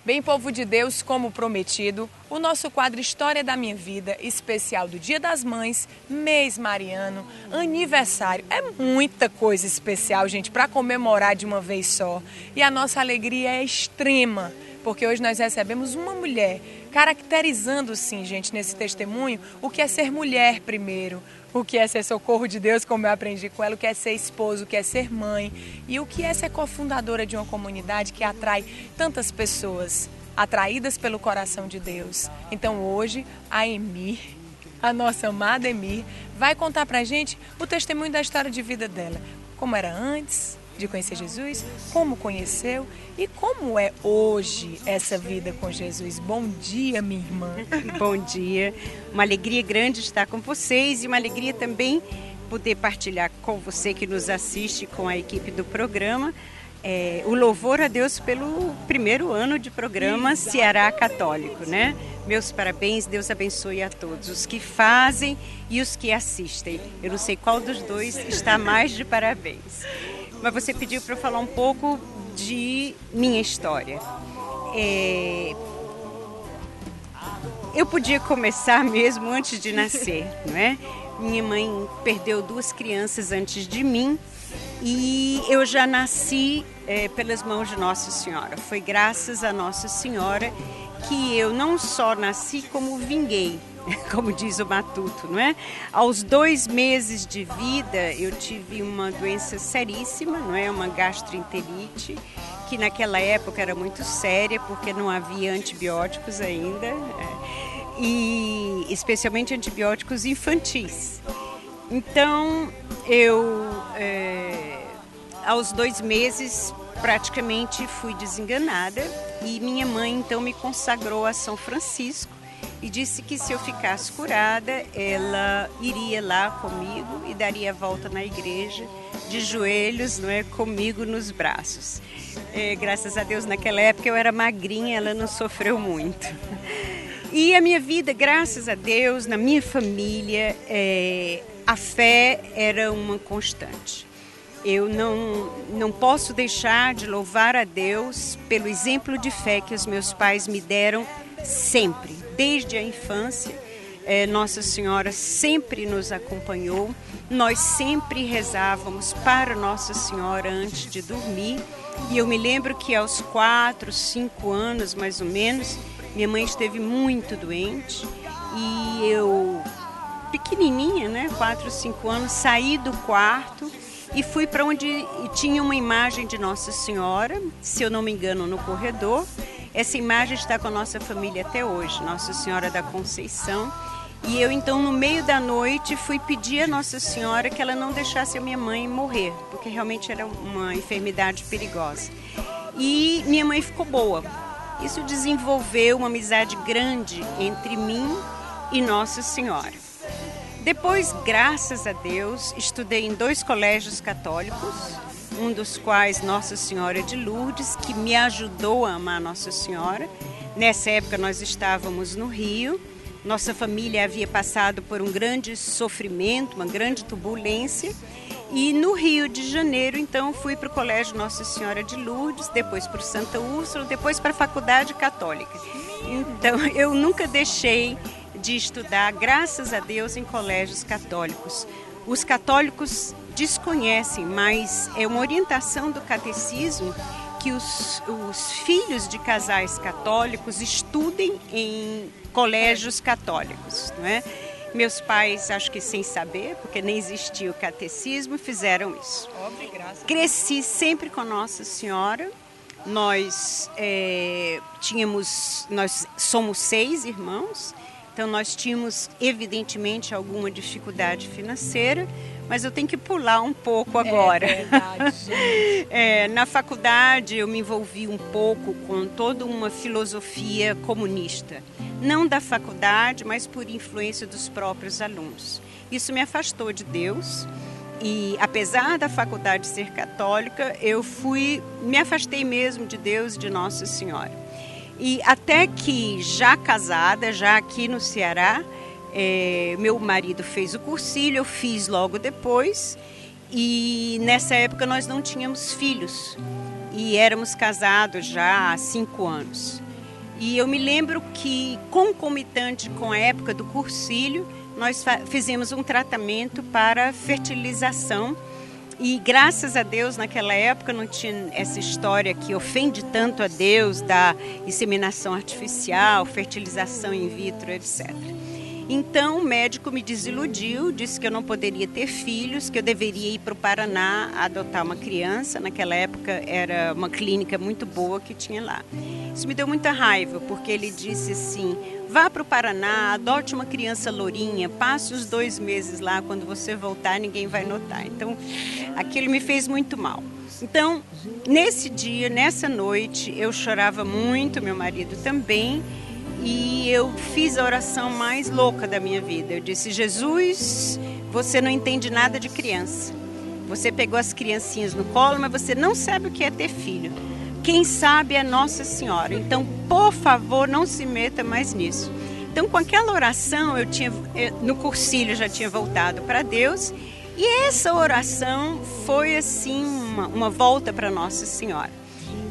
Bem, povo de Deus, como prometido, o nosso quadro História da Minha Vida, especial do Dia das Mães, mês mariano, aniversário. É muita coisa especial, gente, para comemorar de uma vez só. E a nossa alegria é extrema, porque hoje nós recebemos uma mulher, caracterizando sim, gente, nesse testemunho, o que é ser mulher primeiro, o que é ser socorro de Deus, como eu aprendi com ela, o que é ser esposo, o que é ser mãe e o que é ser cofundadora de uma comunidade que atrai tantas pessoas atraídas pelo coração de Deus. Então hoje a Emir, a nossa amada Emir, vai contar pra gente o testemunho da história de vida dela, como era antes de conhecer Jesus, como conheceu e como é hoje essa vida com Jesus. Bom dia, minha irmã. Bom dia. Uma alegria grande estar com vocês e uma alegria também poder partilhar com você que nos assiste, com a equipe do programa, o louvor a Deus pelo primeiro ano de programa Ceará Católico, né? Meus parabéns, Deus abençoe a todos, os que fazem e os que assistem. Eu não sei qual dos dois está mais de parabéns. Mas você pediu para eu falar um pouco de minha história. Eu podia começar mesmo antes de nascer, não é? Minha mãe perdeu 2 crianças antes de mim e eu já nasci pelas mãos de Nossa Senhora. Foi graças a Nossa Senhora que eu não só nasci, como vinguei, como diz o Matuto, não é? Aos 2 meses de vida eu tive uma doença seríssima, não é? Uma gastroenterite, que naquela época era muito séria, porque não havia antibióticos ainda, e especialmente antibióticos infantis. Então eu, aos 2 meses, praticamente fui desenganada e minha mãe então me consagrou a São Francisco e disse que se eu ficasse curada, ela iria lá comigo e daria a volta na igreja, de joelhos, não é, comigo nos braços. Graças a Deus, naquela época eu era magrinha, ela não sofreu muito. E a minha vida, graças a Deus, na minha família, a fé era uma constante. Eu não posso deixar de louvar a Deus pelo exemplo de fé que os meus pais me deram sempre, desde a infância. Nossa Senhora sempre nos acompanhou, nós sempre rezávamos para Nossa Senhora antes de dormir. E eu me lembro que aos 4, 5 anos, mais ou menos, minha mãe esteve muito doente e eu, pequenininha, né, 4, 5 anos, saí do quarto e fui para onde tinha uma imagem de Nossa Senhora, se eu não me engano, no corredor. Essa imagem está com a nossa família até hoje, Nossa Senhora da Conceição. E eu, então, no meio da noite, fui pedir a Nossa Senhora que ela não deixasse a minha mãe morrer, porque realmente era uma enfermidade perigosa. E minha mãe ficou boa. Isso desenvolveu uma amizade grande entre mim e Nossa Senhora. Depois, graças a Deus, estudei em 2 colégios católicos, um dos quais Nossa Senhora de Lourdes, que me ajudou a amar Nossa Senhora. Nessa época nós estávamos no Rio, nossa família havia passado por um grande sofrimento, uma grande turbulência, e no Rio de Janeiro, então, fui para o Colégio Nossa Senhora de Lourdes, depois para o Santa Úrsula, depois para a Faculdade Católica. Então, eu nunca deixei de estudar, graças a Deus, em colégios católicos. Os católicos desconhecem, mas é uma orientação do catecismo que os filhos de casais católicos estudem em colégios católicos, não é? Meus pais, acho que sem saber, porque nem existia o catecismo, fizeram isso. Cresci sempre com Nossa Senhora. Nós somos 6 irmãos, então nós tínhamos evidentemente alguma dificuldade financeira, mas eu tenho que pular um pouco agora. É verdade. Na faculdade eu me envolvi um pouco com toda uma filosofia comunista. Não da faculdade, mas por influência dos próprios alunos. Isso me afastou de Deus e, apesar da faculdade ser católica, eu me afastei mesmo de Deus e de Nossa Senhora. E até que, já casada, já aqui no Ceará, meu marido fez o cursilho, eu fiz logo depois, e nessa época nós não tínhamos filhos e éramos casados já há 5 anos. E eu me lembro que, concomitante com a época do cursilho, nós fizemos um tratamento para fertilização. E graças a Deus, naquela época não tinha essa história que ofende tanto a Deus da inseminação artificial, fertilização in vitro, etc. Então o médico me desiludiu, disse que eu não poderia ter filhos, que eu deveria ir para o Paraná adotar uma criança. Naquela época era uma clínica muito boa que tinha lá. Isso me deu muita raiva, porque ele disse assim: vá para o Paraná, adote uma criança lourinha, passe os 2 meses lá, quando você voltar ninguém vai notar. Então aquilo me fez muito mal. Então nesse dia, nessa noite, eu chorava muito, meu marido também. E eu fiz a oração mais louca da minha vida. Eu disse: Jesus, você não entende nada de criança. Você pegou as criancinhas no colo, mas você não sabe o que é ter filho. Quem sabe é Nossa Senhora. Então, por favor, não se meta mais nisso. Então, com aquela oração, no cursilho já tinha voltado para Deus. E essa oração foi assim uma volta para Nossa Senhora.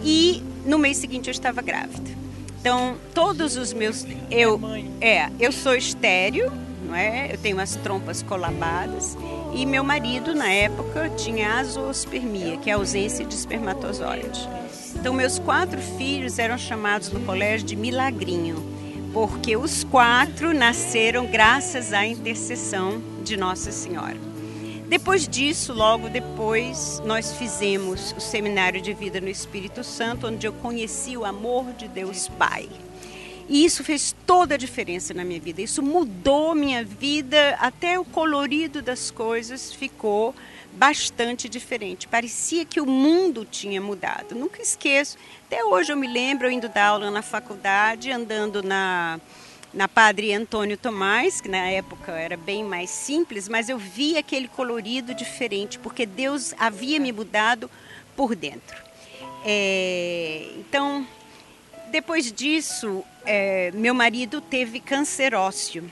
E no mês seguinte eu estava grávida. Então, todos os meus... Eu sou estéril, não é? Eu tenho as trompas colabadas. E meu marido, na época, tinha azoospermia, que é a ausência de espermatozoide. Então, meus 4 filhos eram chamados no colégio de milagrinho, porque os 4 nasceram graças à intercessão de Nossa Senhora. Depois disso, logo depois, nós fizemos o Seminário de Vida no Espírito Santo, onde eu conheci o amor de Deus Pai. E isso fez toda a diferença na minha vida. Isso mudou minha vida, até o colorido das coisas ficou bastante diferente. Parecia que o mundo tinha mudado. Nunca esqueço. Até hoje eu me lembro, eu indo dar aula na faculdade, andando na Padre Antônio Tomás, que na época era bem mais simples, mas eu vi aquele colorido diferente, porque Deus havia me mudado por dentro. Então, depois disso, meu marido teve câncer ósseo,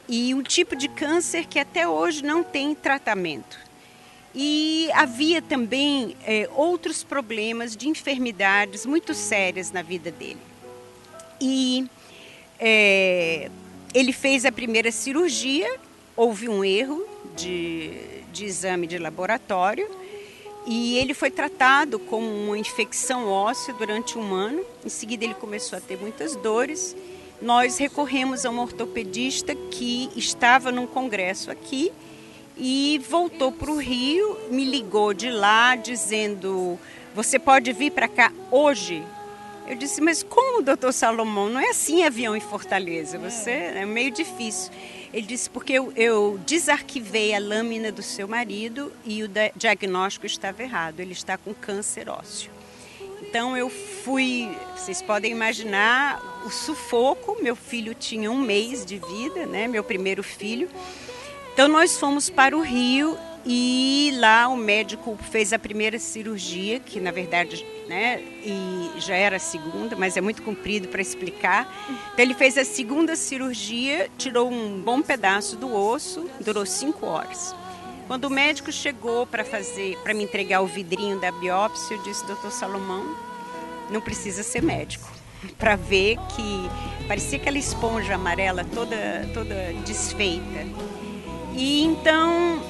e um tipo de câncer que até hoje não tem tratamento. E havia também outros problemas de enfermidades muito sérias na vida dele. E ele fez a primeira cirurgia, houve um erro de exame de laboratório e ele foi tratado com uma infecção óssea durante 1 ano. Em seguida ele começou a ter muitas dores. Nós recorremos a um ortopedista que estava num congresso aqui e voltou para o Rio, me ligou de lá dizendo: você pode vir para cá hoje? Eu disse: mas como, doutor Salomão? Não é assim avião em Fortaleza, é meio difícil. Ele disse: porque eu desarquivei a lâmina do seu marido e o diagnóstico estava errado, ele está com câncer ósseo. Então eu fui, vocês podem imaginar o sufoco, meu filho tinha 1 mês de vida, né, meu primeiro filho. Então nós fomos para o Rio e lá o médico fez a primeira cirurgia, que na verdade, né, e já era a segunda, mas é muito comprido para explicar. Então ele fez a segunda cirurgia, tirou um bom pedaço do osso, durou 5 horas. Quando o médico chegou para me entregar o vidrinho da biópsia, eu disse: doutor Salomão, não precisa ser médico para ver que parecia aquela esponja amarela toda desfeita. E então,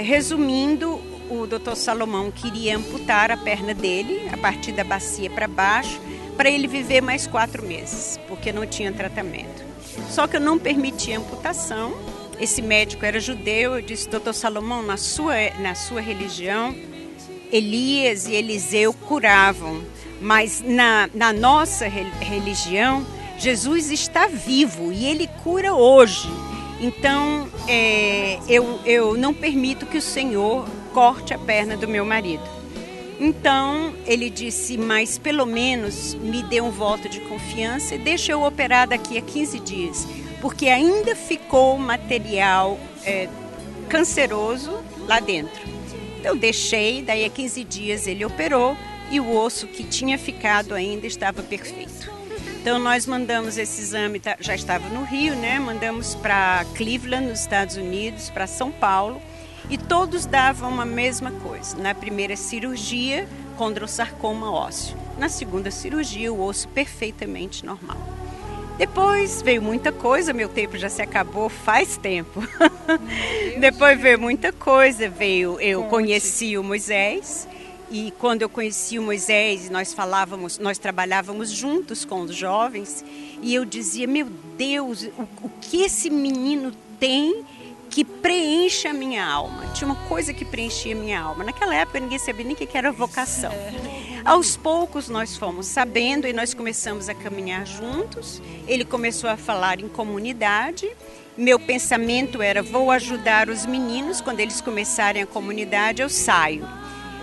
resumindo, o doutor Salomão queria amputar a perna dele, a partir da bacia para baixo, para ele viver mais 4 meses, porque não tinha tratamento. Só que eu não permiti a amputação. Esse médico era judeu. Eu disse: doutor Salomão, na sua religião, Elias e Eliseu curavam, mas na nossa religião, Jesus está vivo e ele cura hoje. Então, eu não permito que o Senhor corte a perna do meu marido. Então, ele disse: mas pelo menos me dê um voto de confiança e deixa eu operar daqui a 15 dias, porque ainda ficou material canceroso lá dentro. Então, deixei, daí a 15 dias ele operou e o osso que tinha ficado ainda estava perfeito. Então nós mandamos esse exame, já estava no Rio, né? Mandamos para Cleveland, nos Estados Unidos, para São Paulo, e todos davam a mesma coisa. Na primeira cirurgia, condrossarcoma ósseo. Na segunda cirurgia, o osso perfeitamente normal. Depois veio muita coisa, meu tempo já se acabou faz tempo. Depois veio muita coisa, eu conheci o Moisés, e quando eu conheci o Moisés, nós trabalhávamos juntos com os jovens, e eu dizia, meu Deus, o que esse menino tem que preenche a minha alma? Tinha uma coisa que preenchia a minha alma. Naquela época ninguém sabia nem o que era vocação. Aos poucos nós fomos sabendo e nós começamos a caminhar juntos. Ele começou a falar em comunidade. Meu pensamento era, vou ajudar os meninos, quando eles começarem a comunidade eu saio.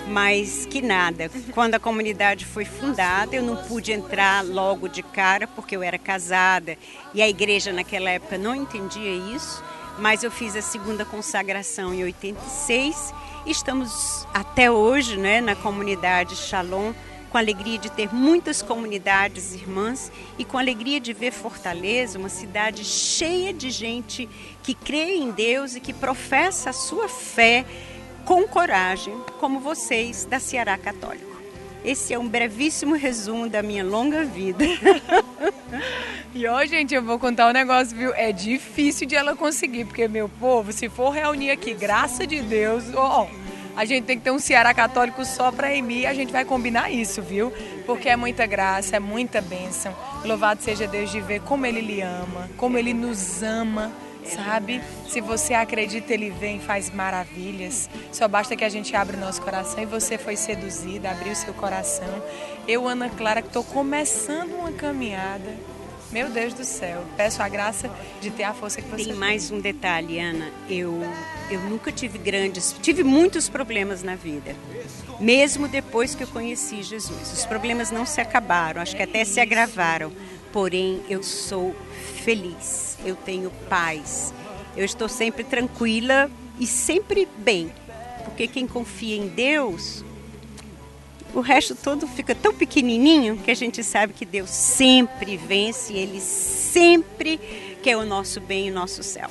Mas que nada, quando a comunidade foi fundada, eu não pude entrar logo de cara porque eu era casada e a igreja naquela época não entendia isso. Mas eu fiz a segunda consagração em 86 e estamos até hoje, né, na comunidade Shalom, com a alegria de ter muitas comunidades irmãs e com a alegria de ver Fortaleza, uma cidade cheia de gente que crê em Deus e que professa a sua fé com coragem, como vocês da Ceará Católico. Esse é um brevíssimo resumo da minha longa vida. E ó, gente, eu vou contar um negócio, viu? É difícil de ela conseguir, porque, meu povo, se for reunir aqui, graça de Deus, a gente tem que ter um Ceará Católico só para Emi, a gente vai combinar isso, viu? Porque é muita graça, é muita bênção. Louvado seja Deus de ver como Ele lhe ama, como Ele nos ama, sabe? Se você acredita, Ele vem e faz maravilhas. Só basta que a gente abra o nosso coração e você foi seduzida, abriu seu coração. Eu, Ana Clara, que estou começando uma caminhada. Meu Deus do céu, peço a graça de ter a força que você tem. Tem mais um detalhe, Ana. Eu nunca tive muitos problemas na vida. Mesmo depois que eu conheci Jesus. Os problemas não se acabaram, acho que até se agravaram. Porém, eu sou feliz, eu tenho paz. Eu estou sempre tranquila e sempre bem. Porque quem confia em Deus, o resto todo fica tão pequenininho que a gente sabe que Deus sempre vence, Ele sempre quer o nosso bem e o nosso céu.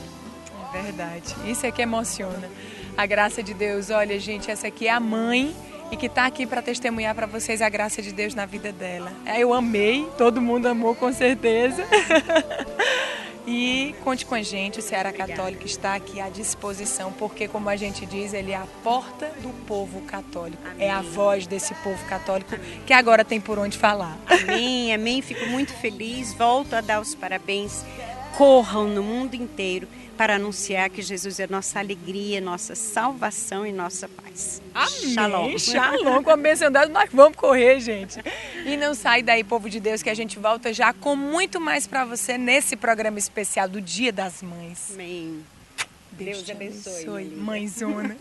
É verdade, isso é que emociona. A graça de Deus, olha gente, essa aqui é a mãe e que está aqui para testemunhar para vocês a graça de Deus na vida dela. Eu amei, todo mundo amou com certeza. E conte com a gente, o Ceará Católico está aqui à disposição, porque, como a gente diz, ele é a porta do povo católico. Amém. É a voz desse povo católico que agora tem por onde falar. Amém, amém. Fico muito feliz. Volto a dar os parabéns. Corram no mundo inteiro para anunciar que Jesus é nossa alegria, nossa salvação e nossa paz. Amém. Shalom. Shalom, com a bênção dada, nós vamos correr, gente. E não sai daí, povo de Deus, que a gente volta já com muito mais para você nesse programa especial do Dia das Mães. Amém. Deus te abençoe. Mãezona.